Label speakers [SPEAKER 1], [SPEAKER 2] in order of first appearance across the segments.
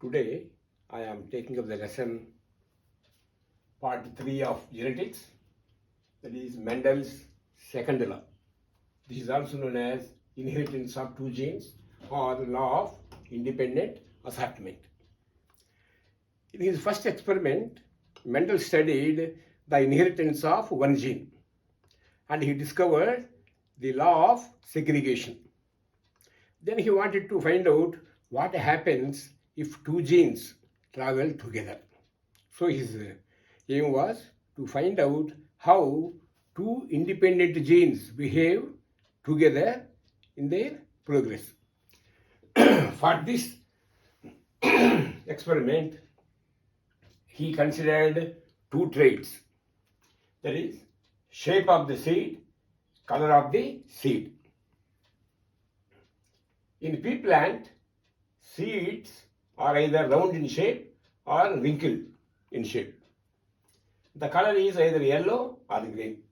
[SPEAKER 1] Today I am taking up the lesson part 3 of genetics, that is Mendel's second law. This is also known as inheritance of two genes or law of independent assortment. In his first experiment, Mendel studied the inheritance of one gene and he discovered the law of segregation. Then he wanted to find out what happens if two genes travel together. So his aim was to find out how two independent genes behave together in their progress. For this experiment, he considered two traits, that is, shape of the seed, color of the seed. In pea plant, seeds are either round in shape or wrinkled in shape. The color is either yellow or green.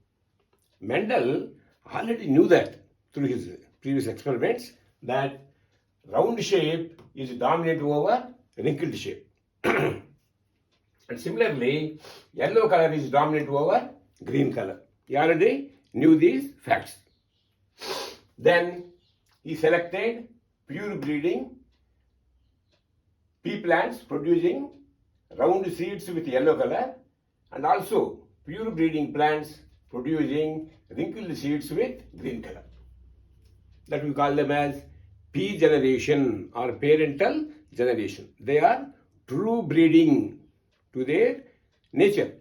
[SPEAKER 1] Mendel already knew that through his previous experiments that round shape is dominant over wrinkled shape. And similarly, yellow color is dominant over green color. He already knew these facts. Then he selected pure breeding pea plants producing round seeds with yellow color and also pure breeding plants producing wrinkled seeds with green color. That we call them as pea generation or parental generation. They are true breeding to their nature.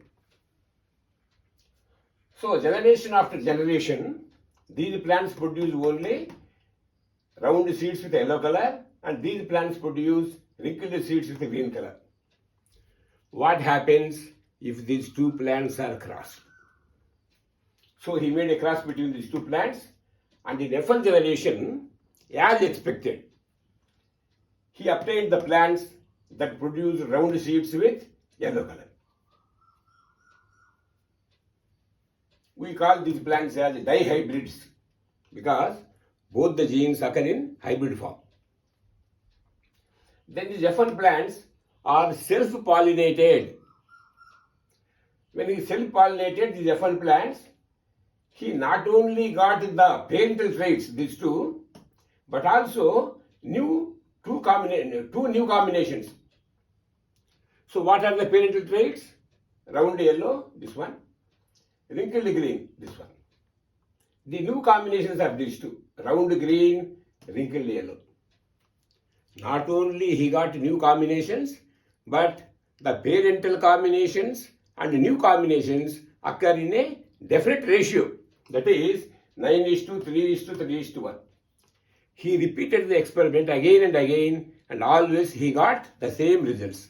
[SPEAKER 1] So generation after generation, these plants produce only round seeds with yellow color and these plants produce wrinkled seeds with green color. What happens if these two plants are crossed? So he made a cross between these two plants and in F1 generation, as expected, he obtained the plants that produce round seeds with yellow color. We call these plants as dihybrids because both the genes occur in hybrid form. Then these F1 plants are self-pollinated. When he self-pollinated these F1 plants, he not only got the parental traits, these two, but also two new combinations. So what are the parental traits? Round yellow, this one. Wrinkled green, this one. The new combinations are these two, round green, wrinkled yellow. Not only he got new combinations, but the parental combinations and new combinations occur in a definite ratio. That is 9:3:3:1. He repeated the experiment again and again and always he got the same results.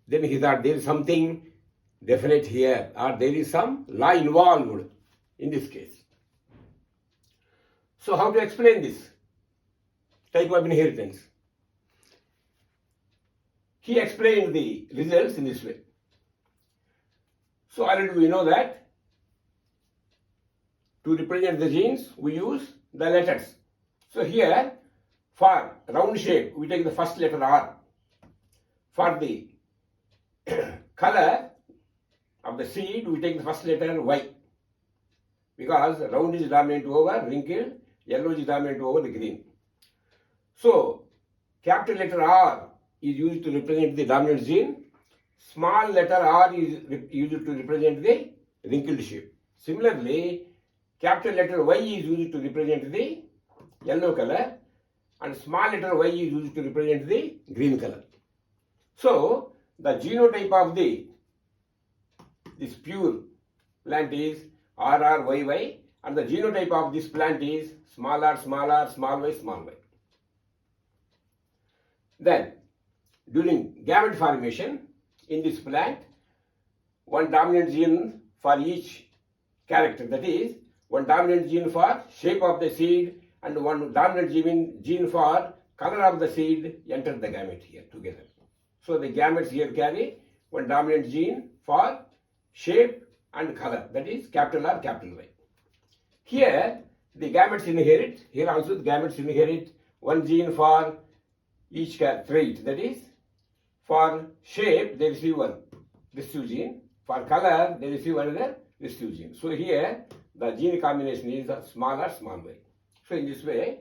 [SPEAKER 1] Then he thought there is something definite here or there is some law involved in this case. So how to explain this type of inheritance? He explained the results in this way. So already we know that to represent the genes we use the letters. So here for round shape we take the first letter R. For the color of the seed we take the first letter Y because round is dominant over wrinkled, yellow is dominant over the green. So capital letter R is used to represent the dominant gene. Small letter r is used to represent the wrinkled shape. Similarly, capital letter Y is used to represent the yellow color and small letter y is used to represent the green color. So, the genotype of this pure plant is RRYY and the genotype of this plant is small r, small y, small y. Then, during gamete formation in this plant, one dominant gene for each character, that is, one dominant gene for shape of the seed and one dominant gene for color of the seed enter the gamete here together. So the gametes here carry one dominant gene for shape and color, that is capital R, capital Y. Here the gametes inherit, here also the gametes inherit one gene for each trait. That is, for shape they receive one recessive gene, for color they receive another recessive gene. So here the gene combination is small or small y. So in this way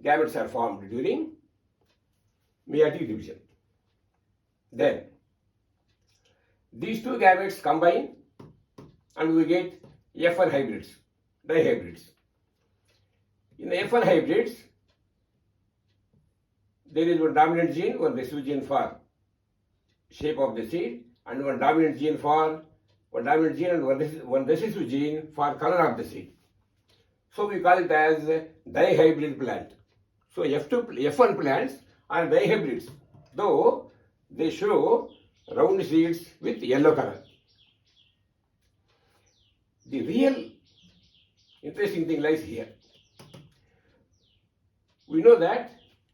[SPEAKER 1] gametes are formed during meiotic division. Then these two gametes combine and we get F1 hybrids, dihybrids. In the F1 hybrids, there is one dominant gene, one recessive gene for shape of the seed, and one dominant gene and one recessive gene for color of the seed. So we call it as dihybrid plant. So F1 plants are dihybrids, though they show round seeds with yellow color. The real interesting thing lies here. We know that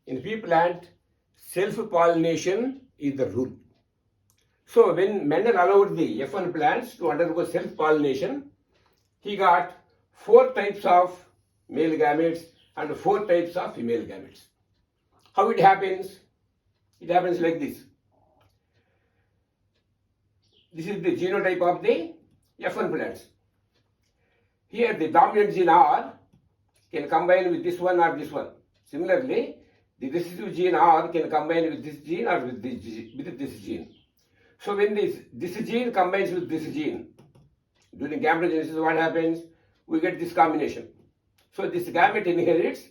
[SPEAKER 1] in pea plant, self-pollination is the rule. So when Mende allowed the F1 plants to undergo self-pollination, he got 4 types of male gametes and 4 types of female gametes. How it happens? It happens like this. This is the genotype of the F1 plants. Here the dominant gene R can combine with this one or this one. Similarly, the recessive gene R can combine with this gene or with this gene. So when this gene combines with this gene, during gametogenesis what happens? We get this combination. So this gamete inherits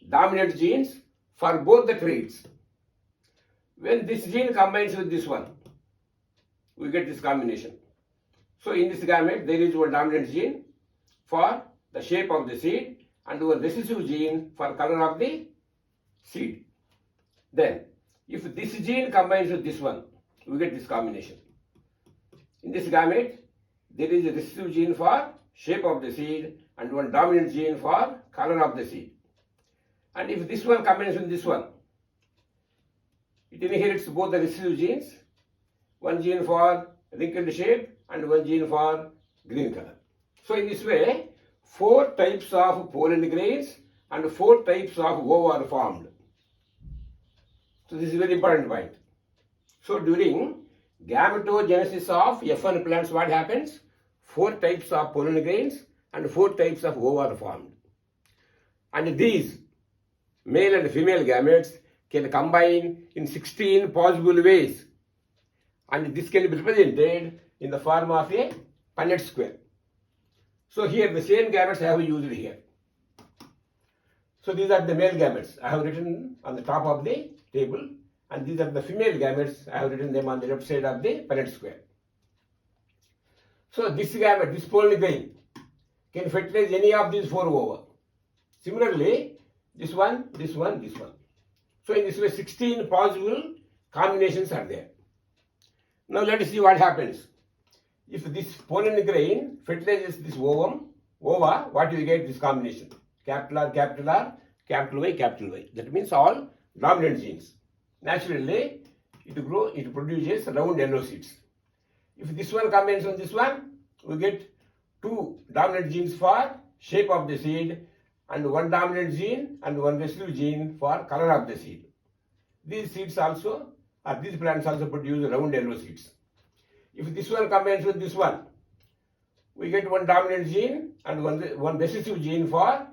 [SPEAKER 1] dominant genes for both the traits. When this gene combines with this one, we get this combination. So in this gamete there is one dominant gene for the shape of the seed and one recessive gene for color of the seed. Then if this gene combines with this one, we get this combination. In this gamete there is a recessive gene for shape of the seed and one dominant gene for color of the seed. And if this one combines with this one, it inherits both the recessive genes, one gene for wrinkled shape and one gene for green color. So in this way, 4 types of pollen grains and 4 types of ova are formed. So this is a very important point. So during gametogenesis of F1 plants, what happens? 4 types of pollen grains and 4 types of ova are formed. And these male and female gametes can combine in 16 possible ways. And this can be represented in the form of a Punnett square. So here the same gametes I have used here. So these are the male gametes I have written on the top of the table, and these are the female gametes I have written them on the left side of the Punnett square. So this gamete, this pollen grain, can fertilize any of these 4 ova. Similarly, this one, this one, this one. So in this way 16 possible combinations are there. Now let us see what happens. If this pollen grain fertilizes this ova, what you get? This combination. Capital R, capital R, capital Y, capital Y. That means all dominant genes. Naturally, it produces round yellow seeds. If this one combines on this one, we get 2 dominant genes for shape of the seed and 1 dominant gene and 1 recessive gene for color of the seed. These seeds also, or these plants also produce round yellow seeds. If this one combines with this one, we get 1 dominant gene and one recessive gene for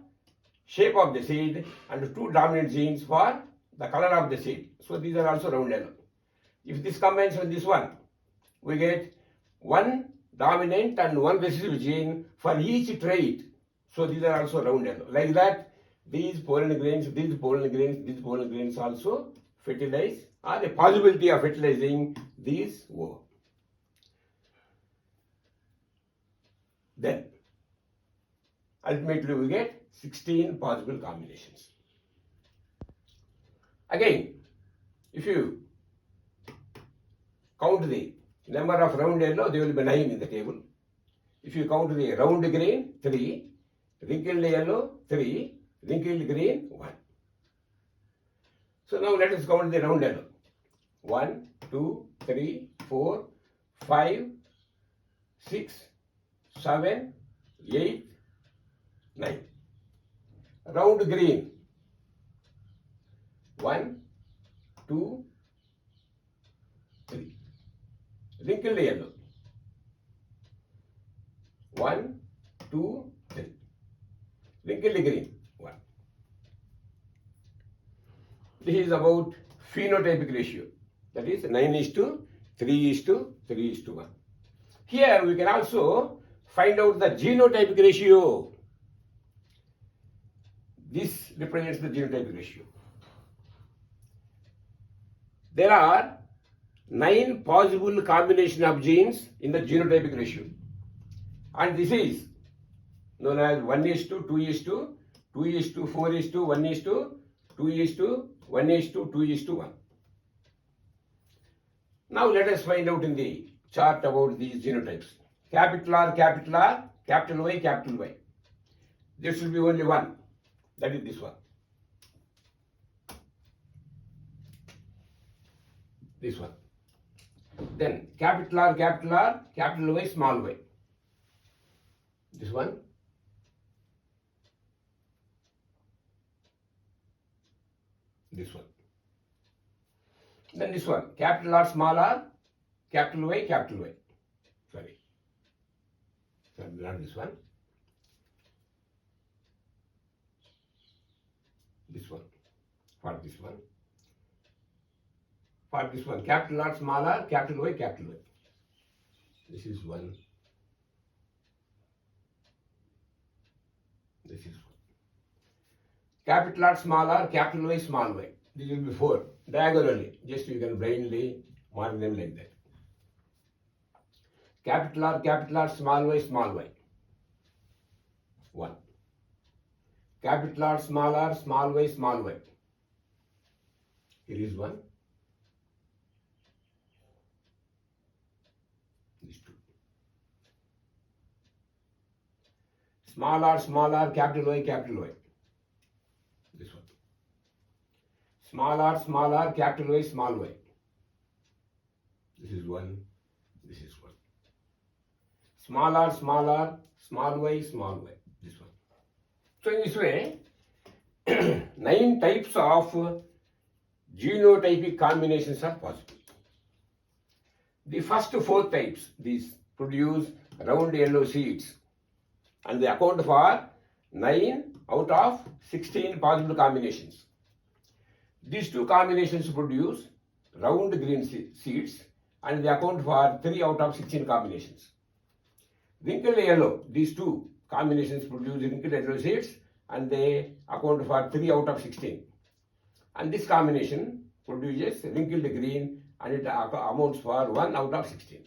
[SPEAKER 1] shape of the seed and 2 dominant genes for the color of the seed. So these are also round yellow. If this combines with this one, we get 1 dominant and 1 recessive gene for each trait. So these are also round yellow. Like that, these pollen grains also fertilize, or the possibility of fertilizing these ova. Then, ultimately we get 16 possible combinations. Again, if you count the number of round yellow, there will be 9 in the table. If you count the round green, 3, wrinkled yellow, 3, wrinkled green, 1. So now let us count the round yellow. 1, 2, 3, 4, 5, 6, 7, 8, 9. Round green. 1, 2, 3. Wrinkled yellow. 1, 2, 3. Wrinkled green. 1. This is about phenotypic ratio. That is 9:3:3:1. Here we can also find out the genotypic ratio. This represents the genotypic ratio. There are 9 possible combination of genes in the genotypic ratio. And this is known as 1:2:2:2, 2:4:1:2, 1:2:1:2, 2:1. Now let us find out in the chart about these genotypes. Capital R, capital R, capital Y, capital Y. There should be only one. That is this one. This one. Then capital R, capital Y, small y. This one. This one. Then this one. Capital R, small r, capital Y, capital Y. Sorry. Not this one. This one. For this one. For this one. Capital R, small r, capital Y, capital Y. This is one. This is one. Capital R, small r, capital Y, small y. This will be 4. Diagonally. Just you can blindly mark them like that. Capital R, small y, small y. 1. Capital R, small y, small y. Here is 1. These 2. Small r, capital Y, capital Y. This one. Small r, capital Y, small y. This is 1. This is 1. Small r, small y, small y. This one. So in this way, 9 types of genotypic combinations are possible. The first 4 types, these produce round yellow seeds, and they account for 9 out of 16 possible combinations. These 2 combinations produce round green seeds, and they account for 3 out of 16 combinations. Wrinkled yellow, these 2 combinations produce wrinkled yellow seeds, and they account for 3 out of 16. And this combination produces wrinkled green, and it amounts for 1 out of 16.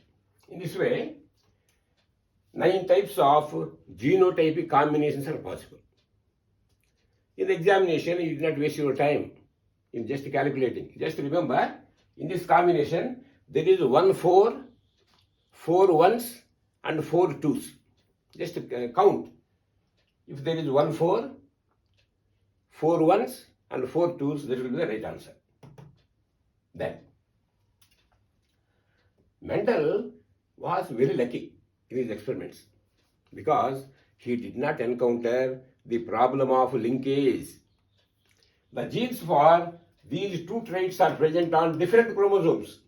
[SPEAKER 1] In this way, 9 types of genotypic combinations are possible. In the examination, you did not waste your time in just calculating. Just remember, in this combination, there is 1 4, 4 1s, and 4 2s. Just count. If there is 1 4, 4 1s, and 4 2s, that will be the right answer. Then, Mendel was very lucky in his experiments because he did not encounter the problem of linkage. The genes for these 2 traits are present on different chromosomes.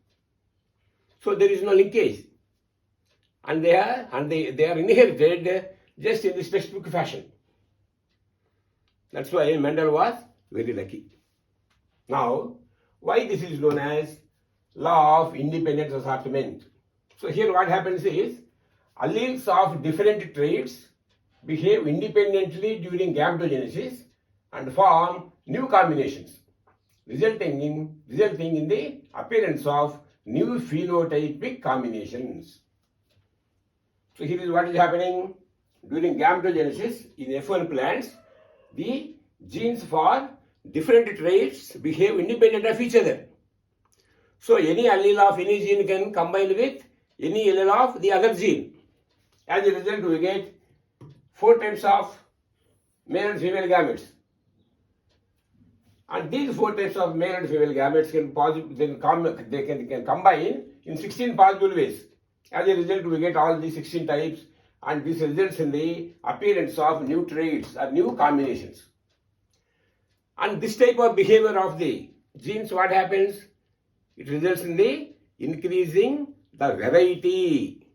[SPEAKER 1] So there is no linkage. And they are inherited just in this textbook fashion. That's why Mendel was very lucky. Now, why this is known as law of independent assortment? So here what happens is, alleles of different traits behave independently during gametogenesis and form new combinations, resulting in the appearance of new phenotypic combinations. So here is what is happening during gametogenesis in F1 plants. The genes for different traits behave independent of each other. So any allele of any gene can combine with any allele of the other gene. As a result, we get 4 types of male and female gametes. And these 4 types of male and female gametes can combine in 16 possible ways. As a result, we get all these 16 types, and this results in the appearance of new traits or new combinations. And this type of behavior of the genes, what happens? It results in the increasing the variety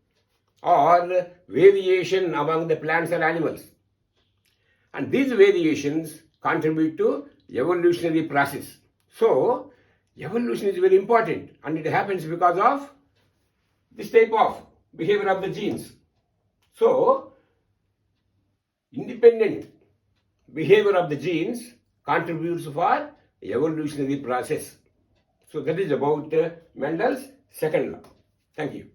[SPEAKER 1] or variation among the plants or animals. And these variations contribute to evolutionary process. So, evolution is very important and it happens because of this type of behavior of the genes. So, independent behavior of the genes contributes for evolutionary process. So that is about Mendel's second law. Thank you.